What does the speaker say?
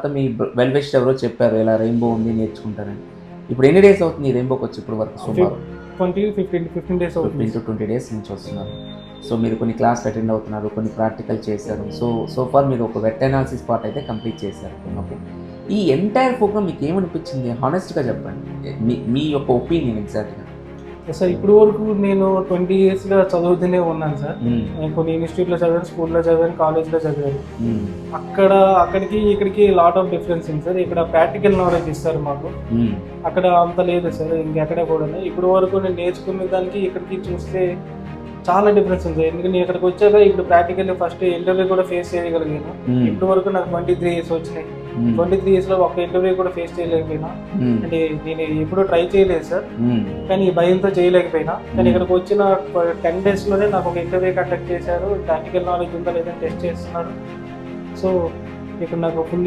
తర్వాత మీ well wisher ఎవరో చెప్పారు ఇలా రెయిన్బో ఉంది నేర్చుకుంటారని. ఇప్పుడు ఎన్ని డేస్ అవుతుంది ఈ రెయిన్బోకి వచ్చి ఇప్పుడు వరకు సుమారు? 15 డేస్ అవుతుంది. 15 to 20 డేస్ నుంచి వస్తున్నారు. సో మీరు కొన్ని క్లాస్‌లు అటెండ్ అవుతున్నారు, కొన్ని ప్రాక్టికల్ చేశారు. సో ఫార్ మీరు ఒక వెట్ అనాలిసిస్ పార్ట్ అయితే కంప్లీట్ చేశారు. ఓకే. ఈ ఎంటైర్ ప్రోగ్రామ్ మీకు ఏమనిపించింది? హానెస్ట్‌గా చెప్పండి. మీ యొక్క ఒపీనియన్ ఎగ్జాక్ట్‌గా. సార్ ఇప్పుడు వరకు నేను 20 ఇయర్స్‌గా చదువుతూనే ఉన్నాను సార్. హ్మ్. నేను కొన్ని ఇన్‌స్టిట్యూట్‌లో చదివాను, స్కూల్‌లో చదివాను, కాలేజ్‌లో చదివాను. హ్మ్. అక్కడికి ఇక్కడికి లాట్ ఆఫ్ డిఫరెన్స్ ఉంది సార్. ఇక్కడ ప్రాక్టికల్ నాలెడ్జ్ ఇస్తారు మాకు. హ్మ్. అక్కడ అంత లేదు సార్ ఇంకెక్కడ కూడా. ఇప్పుడు వరకు నేను నేర్చుకునే దానికి ఇక్కడికి చూస్తే చాలా డిఫరెన్స్ ఉంది. ఎందుకంటే నేను ఇక్కడికి వచ్చాక ఇప్పుడు ప్రాక్టికల్ ఫస్ట్ ఇంటర్వ్యూ కూడా ఫేస్ చేయగలిగాను. హ్మ్. ఇప్పటి వరకు నాకు 23 ఇయర్స్ వచ్చినాయి. హ్మ్. 23 ఇయర్స్‌లో ఒక ఇంటర్వ్యూ కూడా ఫేస్ చేయలేకపోయినా. హ్మ్. అంటే నేను ఎప్పుడూ ట్రై చేయలేదు సార్. హ్మ్. కానీ ఈ భయంతో చేయలేకపోయినా. కానీ ఇక్కడికి వచ్చిన 10 డేస్‌లోనే నాకు ఒక ఇంటర్వ్యూ కండక్ట్ చేశారు. ప్రాక్టికల్ నాలెడ్జ్ ఉందా లేదని టెస్ట్ చేస్తున్నారు. సో ఇక్కడ నాకు ఫుల్